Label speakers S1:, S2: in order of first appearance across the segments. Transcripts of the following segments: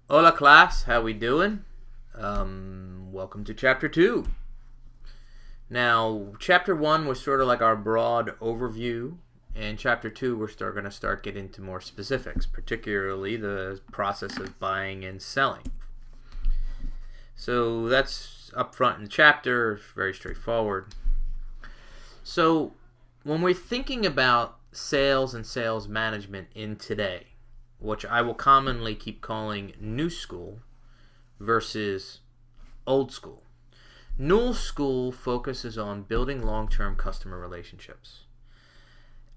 S1: Hola class, how we doing? Welcome to chapter 2. Now, chapter 1 was sort of like our broad overview, and chapter 2 we're going to start getting into more specifics, particularly the process of buying and selling. So that's up front in the chapter, very straightforward. So when we're thinking about sales and sales management in today, which I will commonly keep calling new school versus old school. New school focuses on building long-term customer relationships.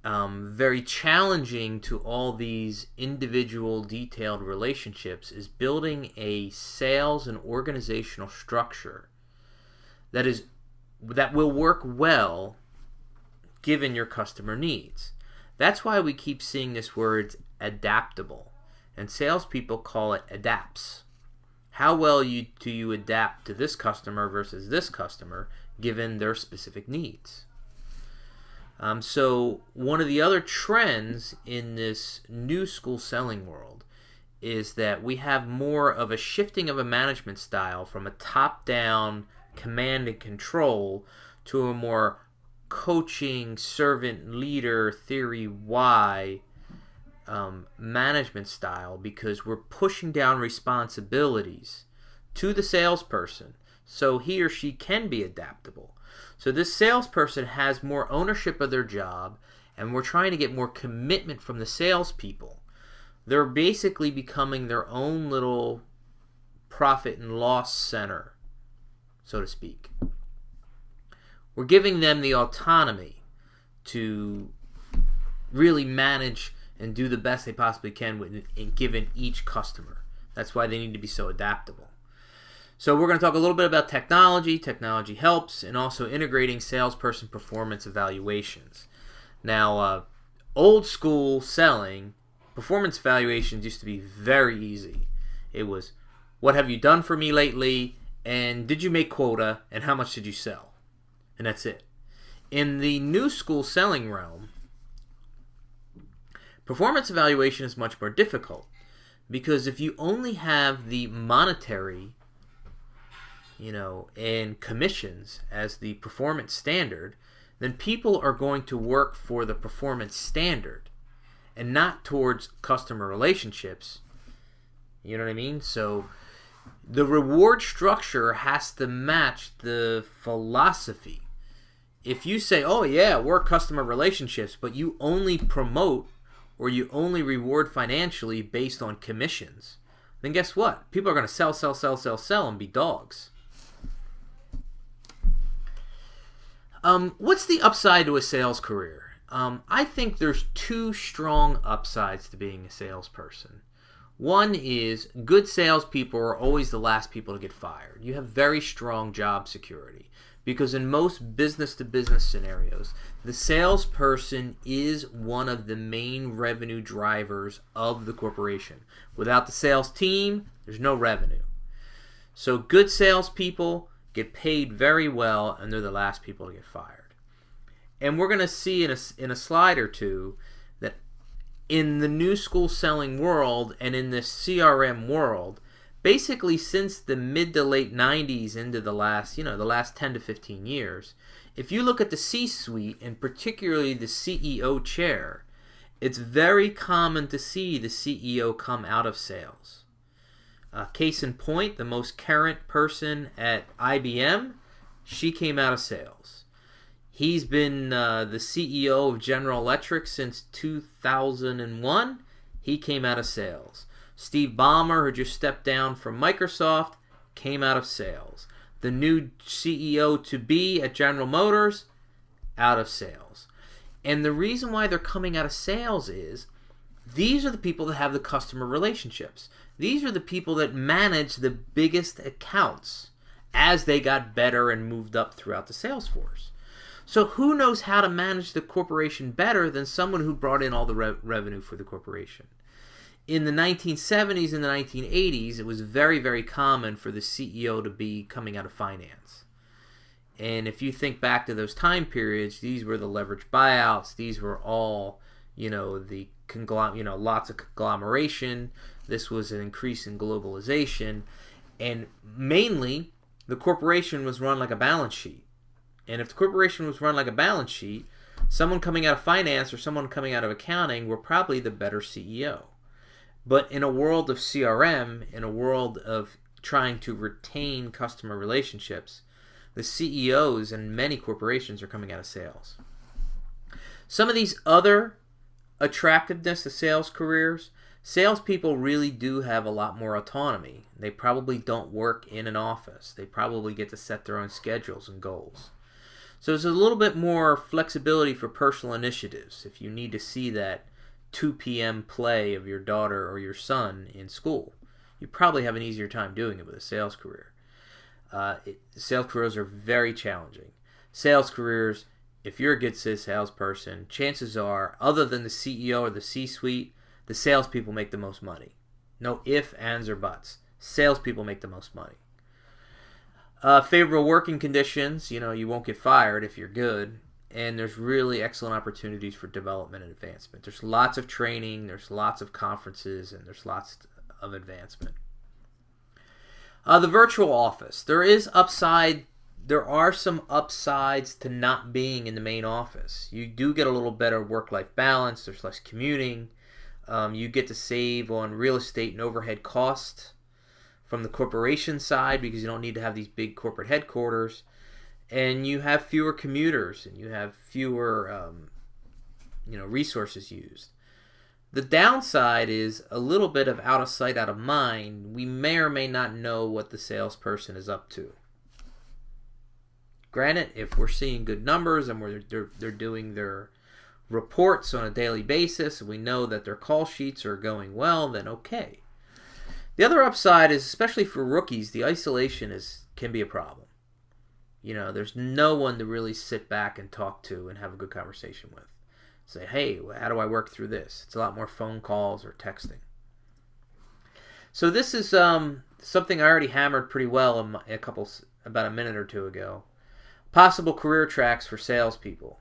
S1: Very challenging to all these individual detailed relationships is building a sales and organizational structure that will work well given your customer needs. That's why we keep seeing this word adaptable, and salespeople call it adapts. How well do you adapt to this customer versus this customer given their specific needs? So one of the other trends in this new school selling world is that we have more of a shifting of a management style from a top-down command and control to a more coaching, servant leader, theory Y management style, because we're pushing down responsibilities to the salesperson so he or she can be adaptable. So this salesperson has more ownership of their job, and we're trying to get more commitment from the salespeople. They're basically becoming their own little profit and loss center, so to speak. We're giving them the autonomy to really manage and do the best they possibly can given each customer. That's why they need to be so adaptable. So we're going to talk a little bit about technology. Technology helps, and also integrating salesperson performance evaluations. Now, old school selling, performance evaluations used to be very easy. It was, what have you done for me lately, and did you make quota, and how much did you sell? And that's it. In the new school selling realm, performance evaluation is much more difficult, because if you only have the monetary, and commissions as the performance standard, then people are going to work for the performance standard and not towards customer relationships. You know what I mean? So the reward structure has to match the philosophy. If you say, oh yeah, we're customer relationships, but you only promote or you only reward financially based on commissions, then guess what? People are going to sell, and be dogs. What's the upside to a sales career? I think there's two strong upsides to being a salesperson. One is good salespeople are always the last people to get fired. You have very strong job security, because in most business-to-business scenarios, the salesperson is one of the main revenue drivers of the corporation. Without the sales team, there's no revenue. So good salespeople get paid very well, and they're the last people to get fired. And we're going to see in a slide or two that in the new school selling world and in this CRM world, basically since the mid to late 90s into the last 10 to 15 years, if you look at the C-suite, and particularly the CEO chair, it's very common to see the CEO come out of sales. Case in point, the most current person at IBM, she came out of sales. He's been the CEO of General Electric since 2001. He came out of sales. Steve Ballmer, who just stepped down from Microsoft, came out of sales. The new CEO to be at General Motors, out of sales. And the reason why they're coming out of sales is these are the people that have the customer relationships. These are the people that manage the biggest accounts as they got better and moved up throughout the sales force. So who knows how to manage the corporation better than someone who brought in all the revenue for the corporation? In the 1970s and the 1980s, it was very, very common for the CEO to be coming out of finance. And if you think back to those time periods, these were the leveraged buyouts. These were all, lots of conglomeration. This was an increase in globalization, and mainly the corporation was run like a balance sheet. And if the corporation was run like a balance sheet, someone coming out of finance or someone coming out of accounting were probably the better CEO. But in a world of CRM, in a world of trying to retain customer relationships, the CEOs in many corporations are coming out of sales. Some of these other attractiveness to sales careers, salespeople really do have a lot more autonomy. They probably don't work in an office. They probably get to set their own schedules and goals. So there's a little bit more flexibility for personal initiatives. If you need to see that 2 p.m. play of your daughter or your son in school, you probably have an easier time doing it with a sales career. Sales careers are very challenging. Sales careers, if you're a good salesperson, chances are, other than the CEO or the C-suite, the salespeople make the most money. No ifs, ands, or buts. Salespeople make the most money. Favorable working conditions, you won't get fired if you're good. And there's really excellent opportunities for development and advancement. There's lots of training, there's lots of conferences, and there's lots of advancement. The virtual office. There are some upsides to not being in the main office. You do get a little better work-life balance. There's less commuting. You get to save on real estate and overhead costs from the corporation side because you don't need to have these big corporate headquarters. And you have fewer commuters and you have fewer resources used. The downside is a little bit of out of sight, out of mind. We may or may not know what the salesperson is up to. Granted, if we're seeing good numbers and they're doing their reports on a daily basis, and we know that their call sheets are going well, then okay. The other upside is, especially for rookies, the isolation can be a problem. There's no one to really sit back and talk to and have a good conversation with. Say, hey, how do I work through this? It's a lot more phone calls or texting. So this is something I already hammered pretty well about a minute or two ago. Possible career tracks for salespeople.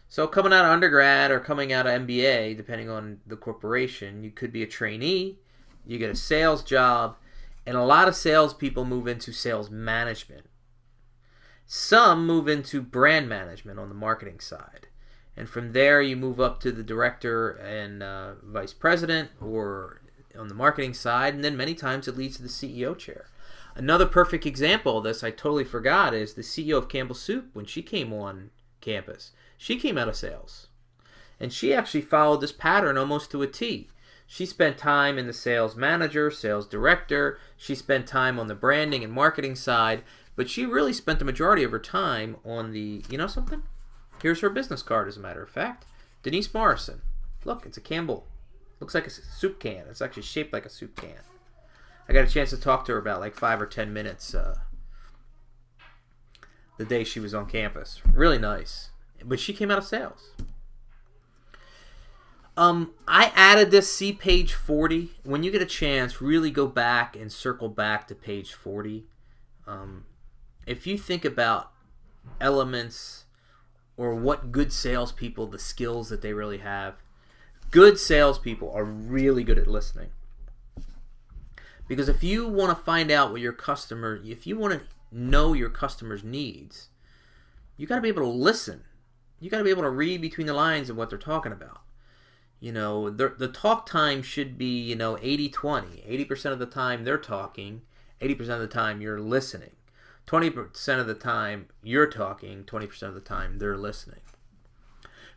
S1: So coming out of undergrad or coming out of MBA, depending on the corporation, you could be a trainee, you get a sales job, and a lot of salespeople move into sales management. Some move into brand management on the marketing side. And from there, you move up to the director and vice president or on the marketing side. And then many times it leads to the CEO chair. Another perfect example of this I totally forgot is the CEO of Campbell Soup. When she came on campus, she came out of sales. And she actually followed this pattern almost to a T. She spent time in the sales manager, sales director. She spent time on the branding and marketing side. But she really spent the majority of her time on the, something? Here's her business card, as a matter of fact. Denise Morrison. Look, it's a Campbell. Looks like a soup can. It's actually shaped like a soup can. I got a chance to talk to her about like 5 or 10 minutes the day she was on campus. Really nice. But she came out of sales. I added this, see page 40. When you get a chance, really go back and circle back to page 40. If you think about elements or what good salespeople, the skills that they really have, good salespeople are really good at listening. Because if you want to find out what if you want to know your customer's needs, you got to be able to listen. You got to be able to read between the lines of what they're talking about. The talk time should be, 80-20. 80% of the time they're talking, 80% of the time you're listening. 20% of the time you're talking, 20% of the time they're listening.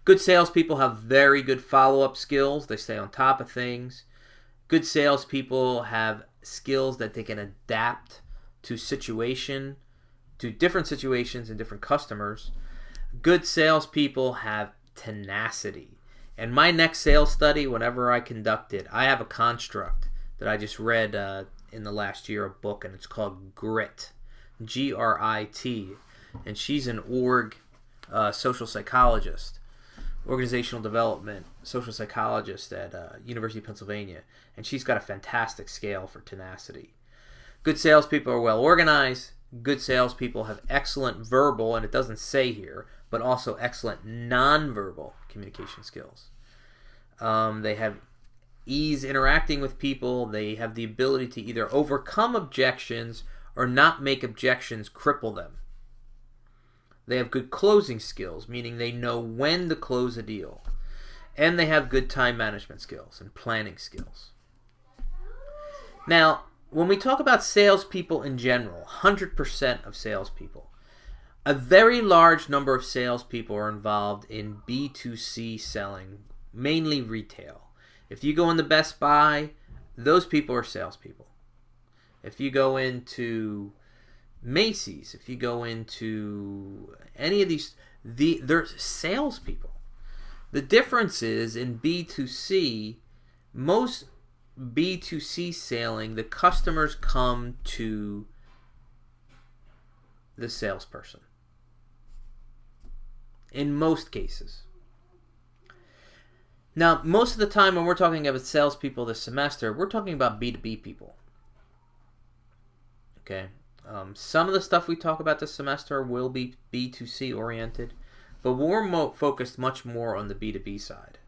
S1: Good salespeople have very good follow-up skills. They stay on top of things. Good salespeople have skills that they can adapt to different situations and different customers. Good salespeople have tenacity. And my next sales study, whenever I conduct it, I have a construct that I just read in the last year, a book, and it's called GRIT. G-R-I-T. And she's an social psychologist, organizational development social psychologist at University of Pennsylvania. And she's got a fantastic scale for tenacity. Good salespeople are well organized. Good salespeople have excellent verbal, and it doesn't say here, but also excellent nonverbal communication skills. They have ease interacting with people. They have the ability to either overcome objections or not make objections cripple them. They have good closing skills, meaning they know when to close a deal. And they have good time management skills and planning skills. Now, when we talk about salespeople in general, 100% of salespeople, a very large number of salespeople are involved in B2C selling, mainly retail. If you go into Best Buy, those people are salespeople. If you go into Macy's, if you go into any of these, they're salespeople. The difference is in B2C, most B2C selling, the customers come to the salesperson. In most cases. Now, most of the time when we're talking about salespeople this semester, we're talking about B2B people. Okay? Some of the stuff we talk about this semester will be B2C oriented, but we're focused much more on the B2B side.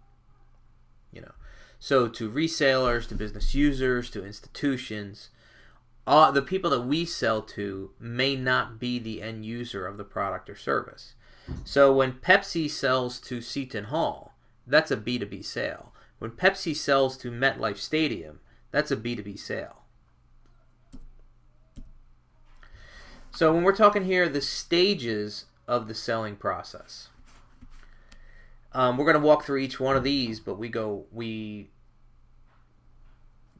S1: So to resellers, to business users, to institutions, the people that we sell to may not be the end user of the product or service. So when Pepsi sells to Seton Hall, that's a B2B sale. When Pepsi sells to MetLife Stadium, that's a B2B sale. So when we're talking here, the stages of the selling process, we're going to walk through each one of these, but we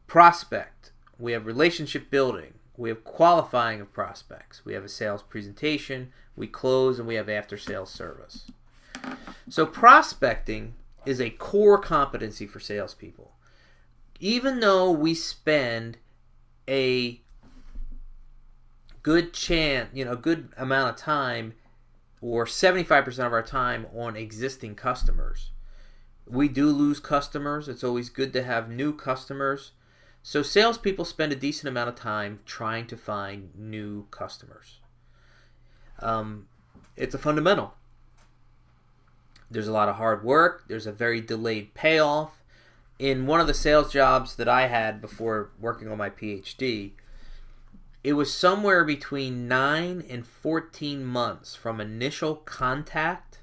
S1: prospect, we have relationship building, we have qualifying of prospects, we have a sales presentation, we close, and we have after sales service. So prospecting is a core competency for salespeople. Even though we spend a good amount of time, or 75% of our time, on existing customers, we do lose customers. It's always good to have new customers. So salespeople spend a decent amount of time trying to find new customers. It's a fundamental. There's a lot of hard work. There's a very delayed payoff. In one of the sales jobs that I had before working on my PhD, it was somewhere between 9 and 14 months from initial contact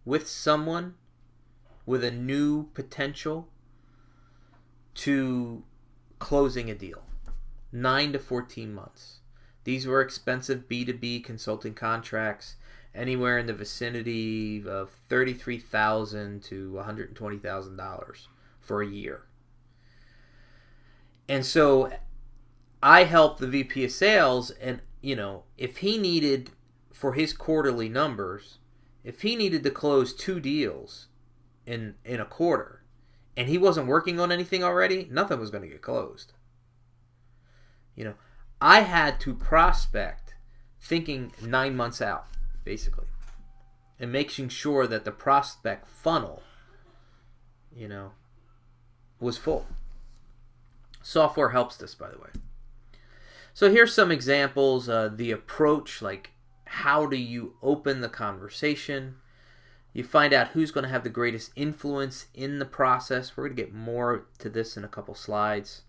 S1: with someone with a new potential to closing a deal. 9 to 14 months. These were expensive B2B consulting contracts, anywhere in the vicinity of $33,000 to $120,000 for a year. And so I helped the VP of sales, and if he needed, for his quarterly numbers, if he needed to close 2 deals in a quarter, and he wasn't working on anything already, nothing was going to get closed. I had to prospect thinking 9 months out, basically, and making sure that the prospect funnel, was full. Software helps this, by the way. So here's some examples. The approach, like how do you open the conversation? You find out who's going to have the greatest influence in the process. We're going to get more to this in a couple slides.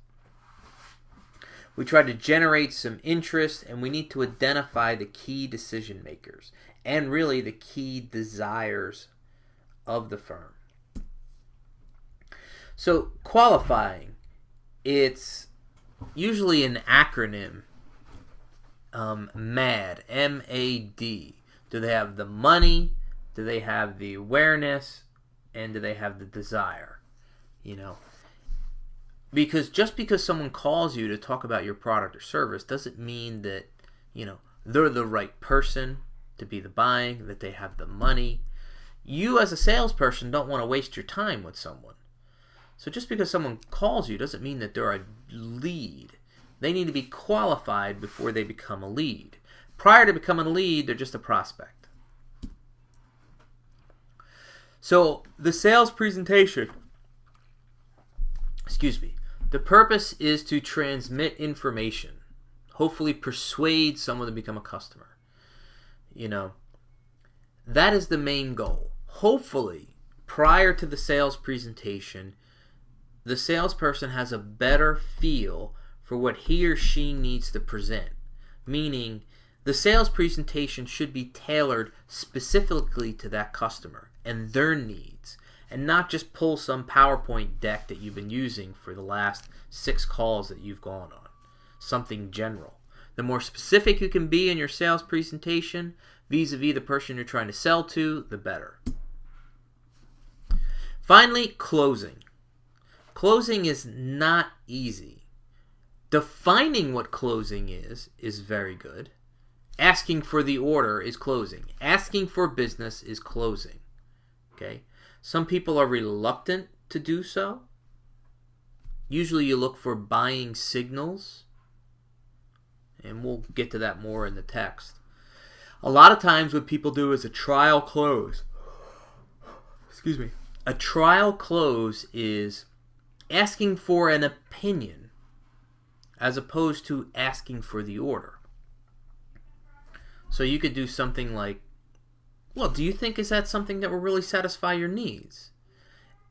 S1: We try to generate some interest, and we need to identify the key decision makers and really the key desires of the firm. So qualifying, it's usually an acronym, MAD, M-A-D. Do they have the money? Do they have the awareness? And do they have the desire? Because just because someone calls you to talk about your product or service doesn't mean that, they're the right person to be the buying, that they have the money. You as a salesperson don't want to waste your time with someone. So just because someone calls you doesn't mean that they're a lead. They need to be qualified before they become a lead. Prior to becoming a lead, they're just a prospect. So the sales presentation, the purpose is to transmit information, hopefully persuade someone to become a customer. That is the main goal. Hopefully, prior to the sales presentation, the salesperson has a better feel for what he or she needs to present. Meaning, the sales presentation should be tailored specifically to that customer and their needs, and not just pull some PowerPoint deck that you've been using for the last 6 calls that you've gone on. Something general. The more specific you can be in your sales presentation vis-a-vis the person you're trying to sell to, the better. Finally, closing. Closing is not easy. Defining what closing is very good. Asking for the order is closing. Asking for business is closing. Okay? Some people are reluctant to do so. Usually you look for buying signals, and we'll get to that more in the text. A lot of times what people do is a trial close. Excuse me. A trial close is asking for an opinion as opposed to asking for the order. So you could do something like, well, do you think is that something that will really satisfy your needs?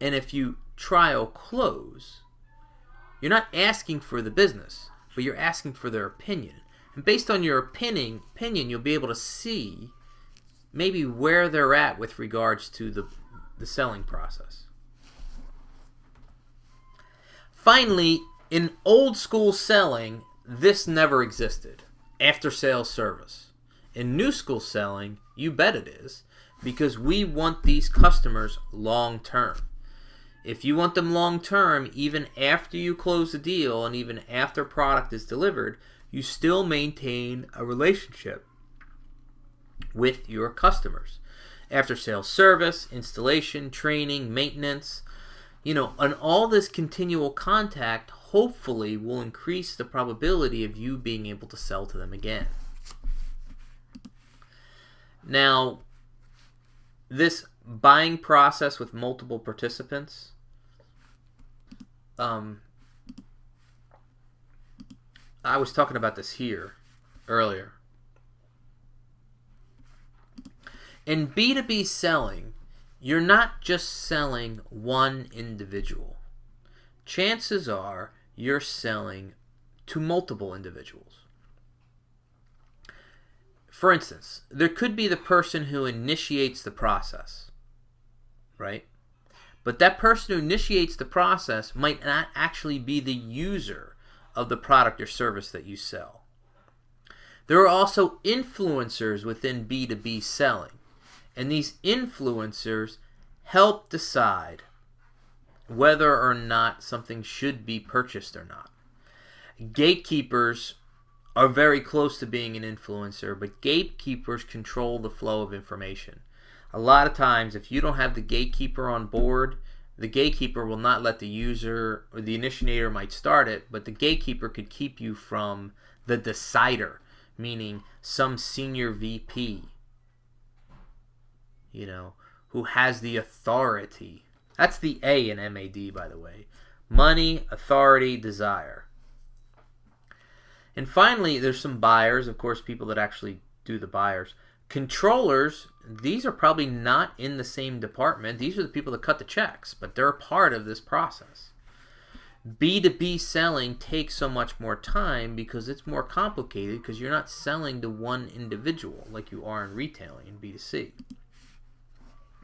S1: And if you trial close, you're not asking for the business, but you're asking for their opinion. And based on your opinion, you'll be able to see maybe where they're at with regards to the selling process. Finally, in old school selling, this never existed. After sales service. In new school selling, you bet it is, because we want these customers long term. If you want them long term, even after you close the deal and even after product is delivered, you still maintain a relationship with your customers. After sales service, installation, training, maintenance, and all this continual contact hopefully will increase the probability of you being able to sell to them again. Now, this buying process with multiple participants, I was talking about this here earlier. In B2B selling, you're not just selling one individual. Chances are you're selling to multiple individuals. For instance, there could be the person who initiates the process, right? But that person who initiates the process might not actually be the user of the product or service that you sell. There are also influencers within B2B selling, and these influencers help decide whether or not something should be purchased or not. Gatekeepers are very close to being an influencer, but gatekeepers control the flow of information. A lot of times, if you don't have the gatekeeper on board, the gatekeeper will not let the user, or the initiator might start it, but the gatekeeper could keep you from the decider, meaning some senior VP, who has the authority. That's the A in MAD, by the way. Money, authority, desire. And finally, there's some buyers, of course, people that actually do the buyers. Controllers, these are probably not in the same department. These are the people that cut the checks, but they're a part of this process. B2B selling takes so much more time because it's more complicated, because you're not selling to one individual like you are in retailing in B2C.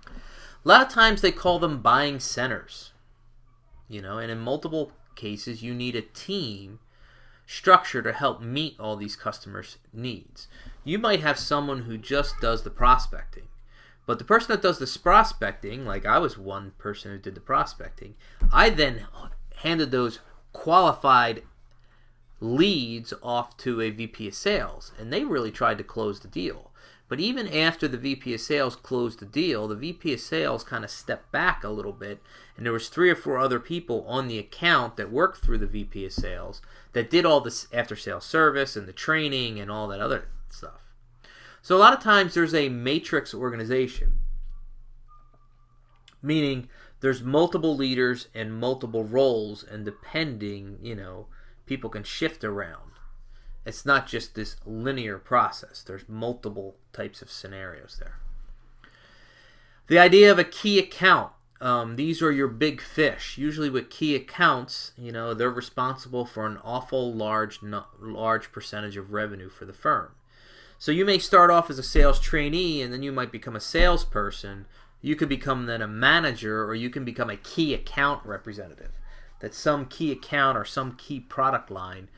S1: A lot of times they call them buying centers, and in multiple cases you need a team structure to help meet all these customers' needs. You might have someone who just does the prospecting, but the person that does this prospecting, like I was one person who did the prospecting, I then handed those qualified leads off to a VP of sales, and they really tried to close the deal. But even after the VP of sales closed the deal, the VP of sales kind of stepped back a little bit, and there was 3 or 4 other people on the account that worked through the VP of sales that did all this after sales service and the training and all that other stuff. So a lot of times there's a matrix organization, meaning there's multiple leaders and multiple roles, and depending, people can shift around. It's not just this linear process. There's multiple types of scenarios there. The idea of a key account. These are your big fish. Usually with key accounts, they're responsible for an awful large percentage of revenue for the firm. So you may start off as a sales trainee, and then you might become a salesperson. You could become then a manager, or you can become a key account representative. That some key account or some key product line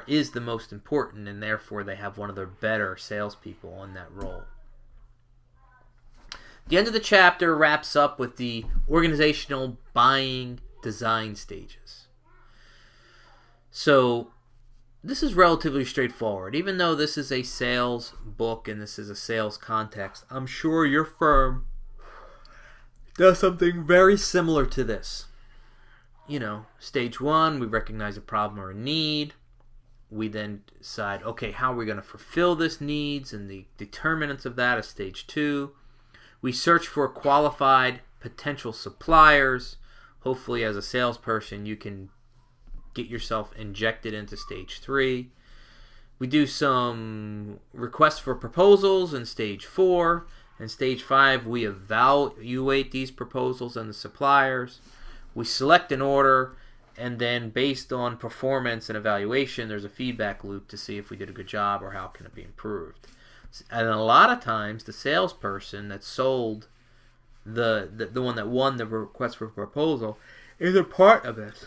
S1: is the most important, and therefore they have one of their better salespeople on that role. The end of the chapter wraps up with the organizational buying design stages. So this is relatively straightforward. Even though this is a sales book and this is a sales context, I'm sure your firm does something very similar to this. Stage 1, we recognize a problem or a need. We then decide, okay, how are we going to fulfill this needs, and the determinants of that is stage 2. We search for qualified potential suppliers. Hopefully, as a salesperson, you can get yourself injected into stage 3. We do some requests for proposals in stage 4. In stage 5, we evaluate these proposals and the suppliers. We select an order, and then based on performance and evaluation, there's a feedback loop to see if we did a good job or how can it be improved. And a lot of times, the salesperson that sold the one that won the request for proposal is a part of this.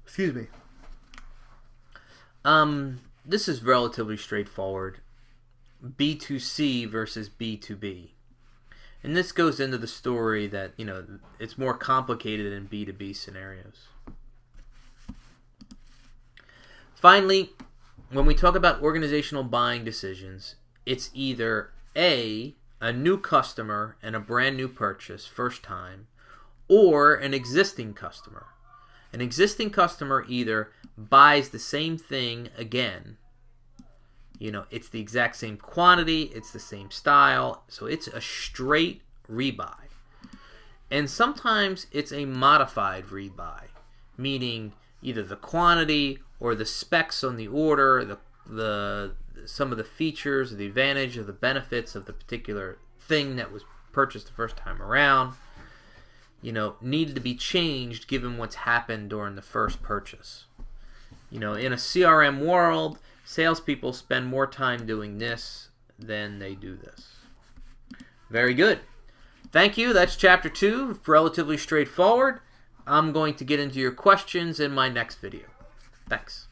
S1: Excuse me. This is relatively straightforward. B2C versus B2B. And this goes into the story that, it's more complicated in B2B scenarios. Finally, when we talk about organizational buying decisions, it's either a new customer and a brand new purchase, first time, or an existing customer. An existing customer either buys the same thing again. It's the exact same quantity, it's the same style, so it's a straight rebuy. And sometimes it's a modified rebuy, meaning either the quantity or the specs on the order, some of the features, or the advantage, or the benefits of the particular thing that was purchased the first time around, needed to be changed given what's happened during the first purchase. In a CRM world, salespeople spend more time doing this than they do this. Very good. Thank you. That's chapter 2. Relatively straightforward. I'm going to get into your questions in my next video. Thanks.